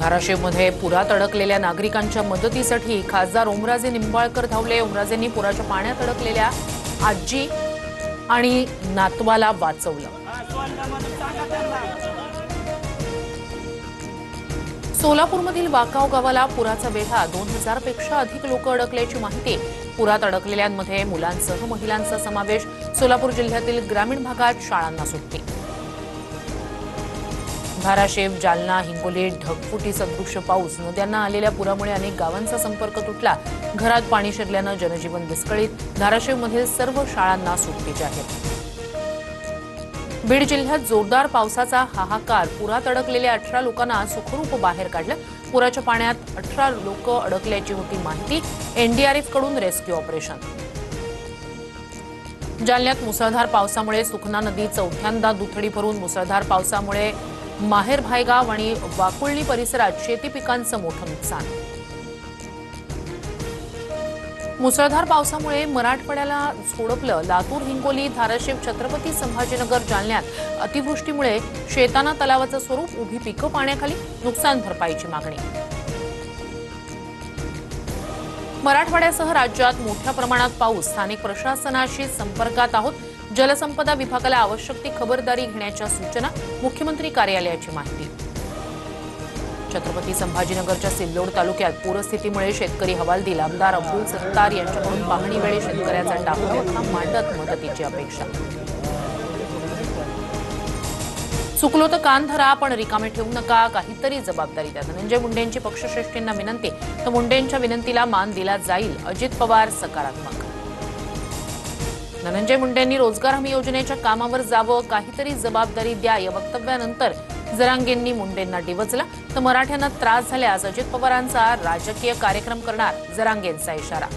धाराशिवमध्ये पुरात अडकलेल्या नागरिकांच्या मदतीसाठी खासदार ओमराजे निंबाळकर धावले। ओमराजेंनी पुराच्या पाण्यात अडकलेल्या आजी आणि नातवाला वाचवलं। सोलापूरमधील वाकाव गावाला पुराचा वेढा, 2000 पेक्षा अधिक लोक अडकल्याची माहिती। पुरात अडकलेल्यांमध्ये मुलांसह महिलांचा समावेश। सोलापूर जिल्ह्यातील ग्रामीण भागात शाळांना सुट्टी। धाराशिव, जालना, हिंगोली ढगफुटी सदृश्य पाऊस, नद्यांना आलेल्या पुरामुळे अनेक गावांचा संपर्क तुटला। घरात पाणी शिरल्यानं जनजीवन विस्कळीत। धाराशिवमधील सर्व शाळांना सुट्टी जाहीर। बीड जिल्ह्यात जोरदार पावसाचा हाहाकार, पुरात अडकलेल्या 18 लोकांना सुखरूप बाहेर काढलं। पुराच्या पाण्यात 18 लोक अडकल्याची होती माहिती। एनडीआरएफ कडून रेस्क्यू ऑपरेशन। जालन्यात मुसळधार पावसामुळे सुखना नदी चौथ्यांदा दुथडी भरून। मुसळधार पावसामुळे माहेर भायगाव आणि वाकुळणी परिसरात शेती पिकांचं मोठं नुकसान। मुसळधार पावसामुळे मराठवाड्याला झोडपलं। लातूर, हिंगोली, धाराशिव, छत्रपती संभाजीनगर, जालन्यात अतिवृष्टीमुळे शेतांना तलावाचं स्वरूप, उभी पिकं पाण्याखाली, नुकसान भरपाईची मागणी। मराठवाड्यासह राज्यात मोठ्या प्रमाणात पाऊस, स्थानिक प्रशासनाशी संपर्कात आहोत। जलसंपदा विभागाला आवश्यक ती खबरदारी घेण्याच्या सूचना, मुख्यमंत्री कार्यालयाची माहिती। छत्रपती संभाजीनगरच्या सिल्लोड तालुक्यात पूरस्थितीमुळे शेतकरी हवालदिल। आमदार अब्दुल सत्तार यांच्याकडून पाहणीवेळी शेतकऱ्याचा टाकून मांडत मदतीची अपेक्षा। चुकलो तर कान धरा, पण रिकामे ठेवू नका, काहीतरी जबाबदारी द्या। धनंजय मुंडेंची पक्षश्रेष्ठींना विनंती, तर मुंडेंच्या विनंतीला मान दिला जाईल। अजित पवार सकारात्मक। धनंजय मुंडेंनी रोजगार हमी योजनेच्या कामावर जावं, काहीतरी जबाबदारी द्या, या वक्तव्यानंतर जरांगेंनी मुंडेंना डिवचलं। तर मराठ्यांना त्रास झाल्यास अजित पवारांचा राजकीय कार्यक्रम करणार, जरांगेंचा इशारा।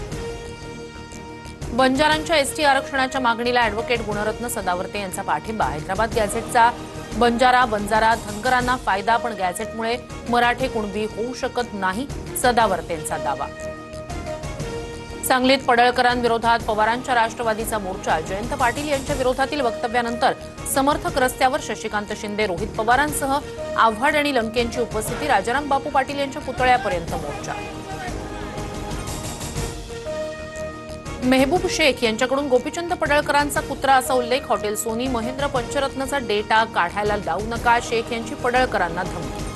बंजारांच्या एसटी आरक्षणाच्या मागणीला अॅडव्होकेट गुणरत्न सदावर्ते यांचा पाठिंबा। हैदराबाद गॅझेटचा बंजारा धनगरांना फायदा, पण गॅझेटमुळे मराठे कुणबी होऊ शकत नाही, सदावर्तेंचा दावा। सांगलीत पडळकरांविरोधात पवारांच्या राष्ट्रवादीचा मोर्चा। जयंत पाटील यांच्या विरोधातील वक्तव्यानंतर समर्थक रस्त्यावर। शशिकांत शिंदे, रोहित पवारांसह आव्हाड आणि लंकेंची उपस्थिती। राजाराम बापू पाटील यांच्या पुतळ्यापर्यंत मोर्चा। मेहबूब शेख यांच्याकडून गोपीचंद पडळकरांचा कुत्रा असा उल्लेख। हॉटेल सोनी महेंद्र पंचरत्नचा डेटा काढायला लावू नका, शेख यांची पडळकरांना धमकी।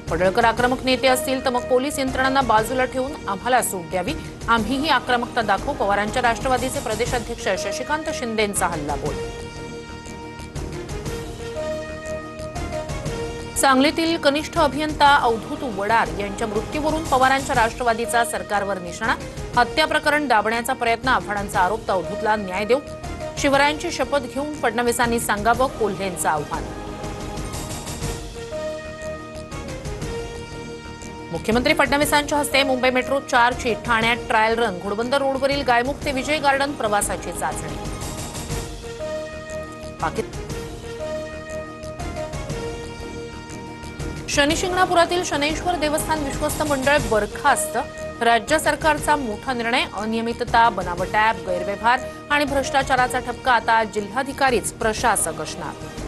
पडळकर आक्रमक नेते असतील तर मग पोलीस यंत्रणांना बाजूला ठेवून आम्हाला सूट द्यावी, आम्हीही आक्रमकता दाखवू। पवारांच्या राष्ट्रवादीचे प्रदेशाध्यक्ष शशिकांत शिंदेंचा हल्लाबोल। सांगलीतील कनिष्ठ अभियंता अवधूत वडार यांच्या मृत्यूवरून पवारांच्या राष्ट्रवादीचा सरकारवर निशाणा। हत्या प्रकरण दाबण्याचा प्रयत्न, आव्हाडांचा आरोप, तर अवधूतला न्याय देऊ, शिवरायांची शपथ घेऊन फडणवीसांनी सांगावं, कोल्हेंचं आव्हान। मुख्यमंत्री फडणवीसांच्या हस्ते मुंबई मेट्रो 4 ची ठाण्यात ट्रायल रन। घोडबंदर रोडवरील गायमुख ते विजय गार्डन प्रवासाची चाचणी। शनिशिंगणापुरातील शनैश्वर देवस्थान विश्वस्त मंडळ बरखास्त। राज्य सरकारचा मोठा निर्णय, अनियमितता, बनावट ॲप, गैरव्यवहार आणि भ्रष्टाचाराचा ठपका। आता जिल्हाधिकारीच प्रशासक असणार।